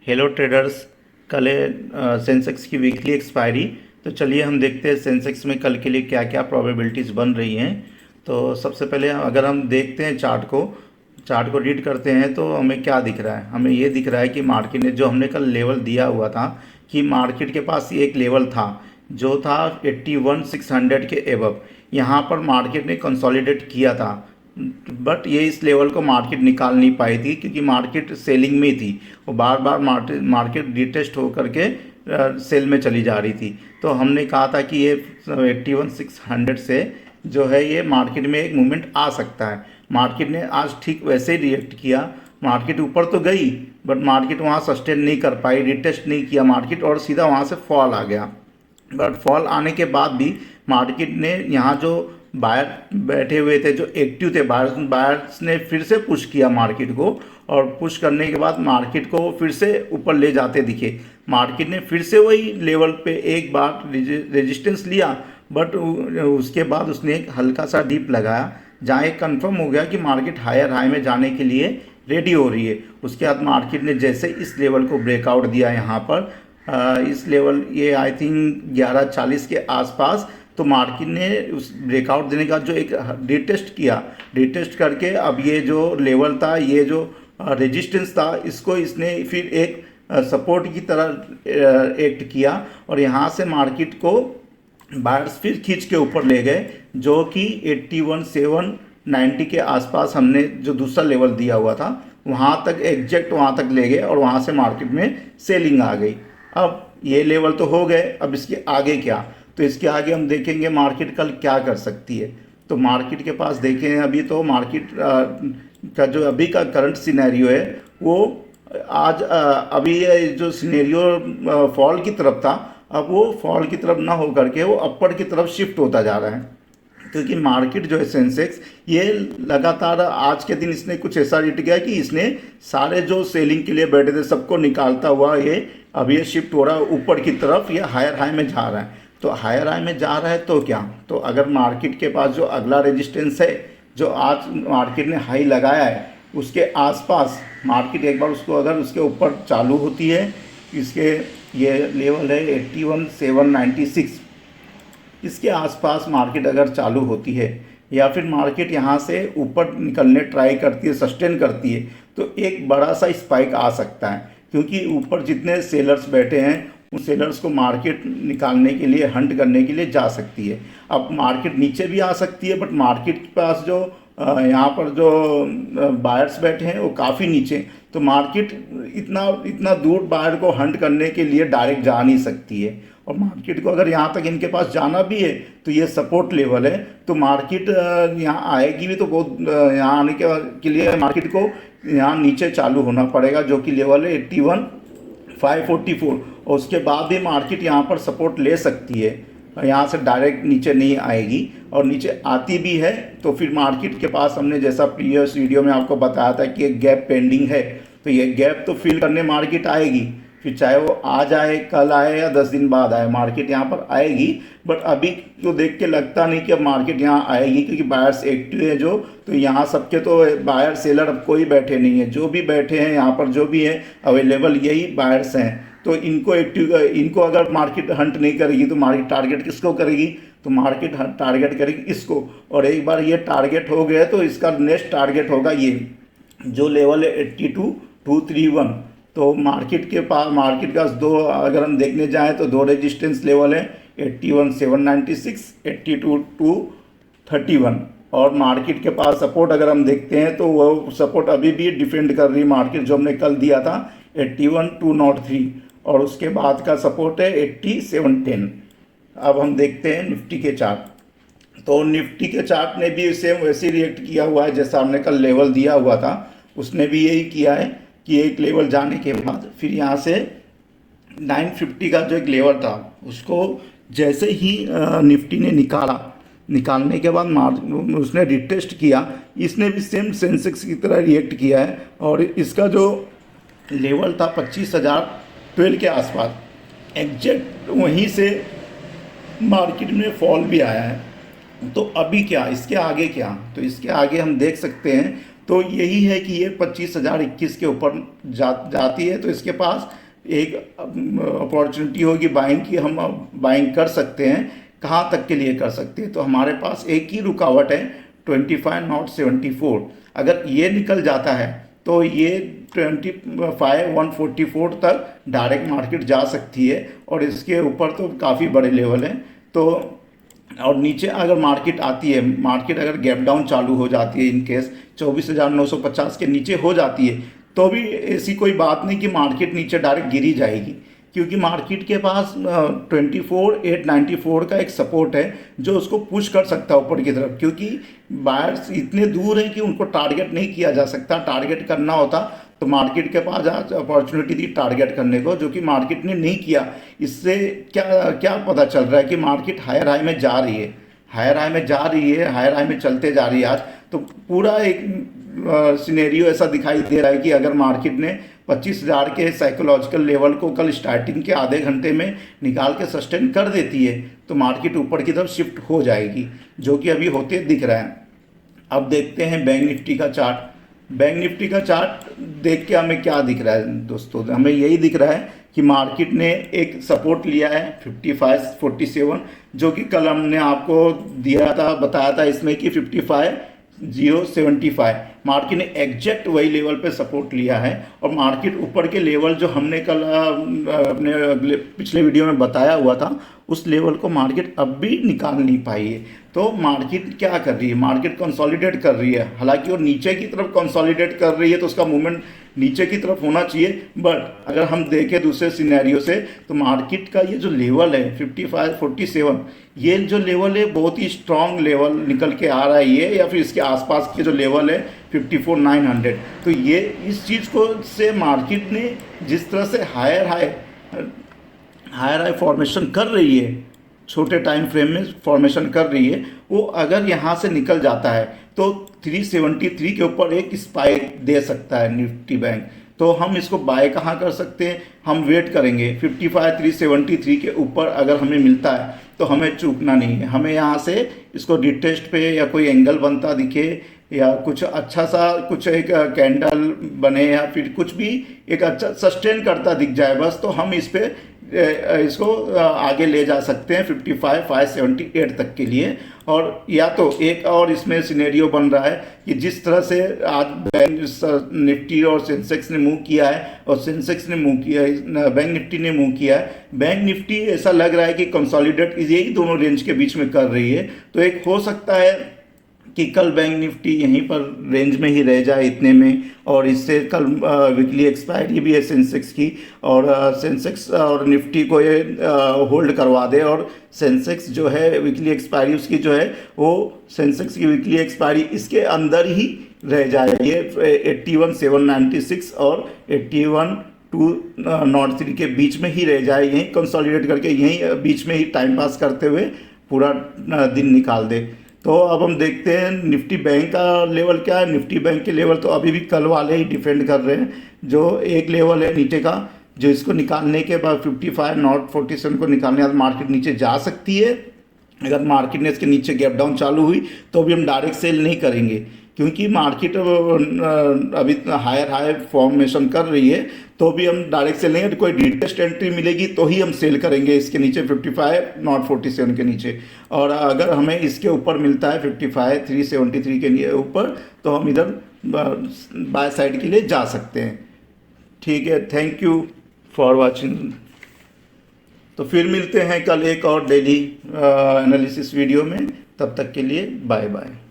Hello traders. कल है Sensex की वीकली एक्सपायरी। तो चलिए हम देखते हैं सेंसेक्स में कल के लिए क्या क्या प्रोबेबिलिटीज़ बन रही हैं। तो सबसे पहले अगर हम देखते हैं चार्ट को रीड करते हैं तो हमें क्या दिख रहा है। हमें ये दिख रहा है कि मार्केट ने जो हमने कल लेवल दिया हुआ था कि मार्केट के पास एक लेवल था जो था 81,600 के एबव। यहाँ पर मार्केट ने कंसोलिडेट किया था, बट ये इस लेवल को मार्केट निकाल नहीं पाई थी क्योंकि मार्केट सेलिंग में थी। वो बार बार मार्केट रिटेस्ट होकर के सेल में चली जा रही थी। तो हमने कहा था कि ये 81,600 से जो है ये मार्केट में एक मूवमेंट आ सकता है। मार्केट ने आज ठीक वैसे ही रिएक्ट किया। मार्केट ऊपर तो गई बट मार्केट वहाँ सस्टेन नहीं कर पाई, रिटेस्ट नहीं किया मार्केट और सीधा वहाँ से फॉल आ गया। बट फॉल आने के बाद भी मार्केट ने यहाँ जो बायर बैठे हुए थे, जो एक्टिव थे बायर्स ने फिर से पुश किया मार्केट को। और पुश करने के बाद मार्केट को फिर से ऊपर ले जाते दिखे। मार्केट ने फिर से वही लेवल पे एक बार रेजिस्टेंस लिया, बट उसके बाद उसने एक हल्का सा डीप लगाया जहाँ एक कंफर्म हो गया कि मार्केट हायर हाई में जाने के लिए रेडी हो रही है। उसके बाद मार्केट ने जैसे इस लेवल को ब्रेकआउट दिया यहाँ पर, इस लेवल ये आई थिंक 1140 के आसपास, तो मार्केट ने उस ब्रेकआउट देने का जो एक रिटेस्ट करके अब ये जो लेवल था, ये जो रेजिस्टेंस था, इसको इसने फिर एक सपोर्ट की तरह एक्ट किया और यहाँ से मार्केट को बायर्स फिर खींच के ऊपर ले गए, जो कि 81,790 के आसपास हमने जो दूसरा लेवल दिया हुआ था वहाँ तक, एग्जैक्ट वहाँ तक ले गए और वहाँ से मार्केट में सेलिंग आ गई। अब ये लेवल तो हो गए, अब इसके आगे क्या? तो इसके आगे हम देखेंगे मार्केट कल क्या कर सकती है। तो मार्केट के पास देखें, अभी तो मार्केट का जो अभी का करंट सिनेरियो है वो आज अभी ये जो सिनेरियो फॉल की तरफ था, अब वो फॉल की तरफ ना हो करके वो अपर की तरफ शिफ्ट होता जा रहा है। क्योंकि मार्केट जो है सेंसेक्स, ये लगातार आज के दिन इसने कुछ ऐसा रेट किया कि इसने सारे जो सेलिंग के लिए बैठे थे सबको निकालता हुआ ये अब ये शिफ्ट हो रहा है ऊपर की तरफ, ये हायर हाई में जा रहा है। तो हायर हाई में जा रहा है तो क्या, तो अगर मार्केट के पास जो अगला रेजिस्टेंस है, जो आज मार्केट ने हाई लगाया है, उसके आसपास मार्केट एक बार उसको अगर उसके ऊपर चालू होती है, इसके ये लेवल है 81,796, इसके आसपास मार्केट अगर चालू होती है या फिर मार्केट यहाँ से ऊपर निकलने ट्राई करती है, सस्टेन करती है, तो एक बड़ा सा स्पाइक आ सकता है। क्योंकि ऊपर जितने सेलर्स बैठे हैं उन सेलर्स को मार्केट निकालने के लिए, हंट करने के लिए जा सकती है। अब मार्केट नीचे भी आ सकती है, बट मार्केट के पास जो यहाँ पर जो बायर्स बैठे हैं वो काफ़ी नीचे, तो मार्केट इतना इतना दूर बायर को हंट करने के लिए डायरेक्ट जा नहीं सकती है। और मार्केट को अगर यहाँ तक इनके पास जाना भी है तो ये सपोर्ट लेवल है, तो मार्केट यहाँ आएगी भी तो बहुत, यहाँ आने के लिए मार्केट को यहाँ नीचे चालू होना पड़ेगा, जो कि लेवल है 81,544। और उसके बाद भी मार्केट यहाँ पर सपोर्ट ले सकती है, यहाँ से डायरेक्ट नीचे नहीं आएगी। और नीचे आती भी है तो फिर मार्केट के पास, हमने जैसा प्रीवियस वीडियो में आपको बताया था कि एक गैप पेंडिंग है, तो ये गैप तो फिल करने मार्केट आएगी। फिर चाहे वो आज आए, कल आए या 10 दिन बाद आए, मार्केट यहाँ पर आएगी। बट अभी तो देख के लगता नहीं कि अब मार्केट यहाँ आएगी, क्योंकि बायर्स एक्टिव है जो, तो यहाँ सबके तो बायर सेलर अब कोई बैठे नहीं है। जो भी बैठे हैं यहाँ पर, जो भी है अवेलेबल, यही बायर्स हैं। तो इनको इनको अगर मार्केट हंट नहीं करेगी तो मार्केट टारगेट किसको करेगी? तो मार्केट टारगेट करेगी इसको। और एक बार ये टारगेट हो गया तो इसका नेक्स्ट टारगेट होगा ये जो लेवल है 82,231। तो मार्केट के पास, मार्केट का दो, अगर हम देखने जाएं तो दो रेजिस्टेंस लेवल है 81,796, 82,231। और मार्केट के पास सपोर्ट अगर हम देखते हैं तो वो सपोर्ट अभी भी डिफेंड कर रही है मार्केट, जो हमने कल दिया था 81,203। और उसके बाद का सपोर्ट है 80,710। अब हम देखते हैं निफ्टी के चार्ट। तो निफ्टी के चार्ट ने भी सेम वैसे रिएक्ट किया हुआ है जैसा हमने कल लेवल दिया हुआ था, उसने भी यही किया है कि एक लेवल जाने के बाद फिर यहाँ से 950 का जो एक लेवल था उसको जैसे ही निफ्टी ने निकालने के बाद उसने रिटेस्ट किया, इसने भी सेम सेंसेक्स की तरह रिएक्ट किया है। और इसका जो लेवल था 25,012 के आसपास, एग्जैक्ट वहीं से मार्केट में फॉल भी आया है। तो अभी क्या, इसके आगे क्या? तो इसके आगे हम देख सकते हैं तो यही है कि ये 25,021 के ऊपर जाती है तो इसके पास एक अपॉर्चुनिटी होगी बाइंग की, हम बाइंग कर सकते हैं। कहाँ तक के लिए कर सकते हैं, तो हमारे पास एक ही रुकावट है 25.74। अगर ये निकल जाता है तो ये 25,144 तक डायरेक्ट मार्केट जा सकती है, और इसके ऊपर तो काफ़ी बड़े लेवल हैं। तो और नीचे अगर मार्केट आती है, मार्केट अगर गैप डाउन चालू हो जाती है, इन केस 24,950 के नीचे हो जाती है, तो भी ऐसी कोई बात नहीं कि मार्केट नीचे डायरेक्ट गिरी जाएगी, क्योंकि मार्केट के पास 24,894 का एक सपोर्ट है जो उसको पुश कर सकता है ऊपर की तरफ, क्योंकि बायर्स इतने दूर हैं कि उनको टारगेट नहीं किया जा सकता। टारगेट करना होता तो मार्केट के पास आज अपॉर्चुनिटी थी टारगेट करने को, जो कि मार्केट ने नहीं किया। इससे क्या क्या पता चल रहा है कि मार्केट हायर हाई में जा रही है, हायर हाई में जा रही है, हायर हाई में चलते जा रही है आज। तो पूरा एक सिनेरियो ऐसा दिखाई दे रहा है कि अगर मार्केट ने 25,000 के साइकोलॉजिकल लेवल को कल स्टार्टिंग के आधे घंटे में निकाल के सस्टेन कर देती है तो मार्केट ऊपर की तरफ शिफ्ट हो जाएगी, जो कि अभी होते दिख रहा है। अब देखते हैं बैंक निफ्टी का चार्ट। बैंक निफ्टी का चार्ट देख के हमें क्या दिख रहा है दोस्तों, हमें यही दिख रहा है कि मार्केट ने एक सपोर्ट लिया है 55.47, जो कि कल हमने आपको दिया था, बताया था इसमें कि 55,075 मार्केट ने एग्जैक्ट वही लेवल पे सपोर्ट लिया है। और मार्केट ऊपर के लेवल जो हमने कल अपने पिछले वीडियो में बताया हुआ था, उस लेवल को मार्केट अब भी निकाल नहीं पाई है। तो मार्केट क्या कर रही है, मार्केट कंसोलिडेट कर रही है। हालांकि वो नीचे की तरफ कंसोलिडेट कर रही है तो उसका मूवमेंट नीचे की तरफ होना चाहिए, बट अगर हम देखें दूसरे सिनेरियो से तो मार्केट का ये जो लेवल है 55.47, ये जो लेवल है बहुत ही स्ट्रांग लेवल निकल के आ रहा है ये, या फिर इसके आसपास के जो लेवल है 54,900। तो ये इस चीज़ को से मार्केट ने जिस तरह से हायर हाई फॉर्मेशन कर रही है, छोटे टाइम फ्रेम में फॉर्मेशन कर रही है, वो अगर यहाँ से निकल जाता है तो 373 के ऊपर एक स्पाइक दे सकता है निफ्टी बैंक। तो हम इसको बाय कहाँ कर सकते हैं, हम वेट करेंगे 55,373 के ऊपर अगर हमें मिलता है तो हमें चूकना नहीं है। हमें यहाँ से इसको रिटेस्ट पे या कोई एंगल बनता दिखे, या कुछ अच्छा सा कुछ एक कैंडल बने, या फिर कुछ भी एक अच्छा सस्टेन करता दिख जाए बस, तो हम इस पे इसको आगे ले जा सकते हैं 55,578 तक के लिए। और या तो एक और इसमें सिनेरियो बन रहा है कि जिस तरह से आज बैंक निफ्टी और सेंसेक्स ने मूव किया है, और सेंसेक्स ने मूव किया है, बैंक निफ्टी ने मूव किया है, बैंक निफ्टी ऐसा लग रहा है कि कंसोलिडेट यही दोनों रेंज के बीच में कर रही है। तो एक हो सकता है कि कल बैंक निफ्टी यहीं पर रेंज में ही रह जाए इतने में, और इससे कल वीकली एक्सपायरी भी है सेंसेक्स की, और सेंसेक्स और निफ्टी को ये होल्ड करवा दे, और सेंसेक्स जो है वीकली एक्सपायरी उसकी जो है वो सेंसेक्स की वीकली एक्सपायरी इसके अंदर ही रह जाए, ये 81,796 और 81,203 के बीच में ही रह जाए, यहीं कंसोलिडेट करके यहीं बीच में ही टाइम पास करते हुए पूरा दिन निकाल दे। तो अब हम देखते हैं निफ्टी बैंक का लेवल क्या है। निफ्टी बैंक के लेवल तो अभी भी कल वाले ही डिफेंड कर रहे हैं, जो एक लेवल है नीचे का, जो इसको निकालने के बाद 55,047 को निकालने के बाद मार्केट नीचे जा सकती है। अगर मार्केट ने इसके नीचे गैप डाउन चालू हुई तो भी हम डायरेक्ट सेल नहीं करेंगे, क्योंकि मार्केट अभी हायर हाई फॉर्मेशन कर रही है, तो भी हम डायरेक्ट सेल नहीं, कोई रिटेस्ट एंट्री मिलेगी तो ही हम सेल करेंगे इसके नीचे 55,047 के नीचे। और अगर हमें इसके ऊपर मिलता है 55,373 के ऊपर तो हम इधर बाय साइड के लिए जा सकते हैं। ठीक है, थैंक यू फॉर वाचिंग। तो फिर मिलते हैं कल एक और डेली एनालिसिस वीडियो में, तब तक के लिए बाय बाय।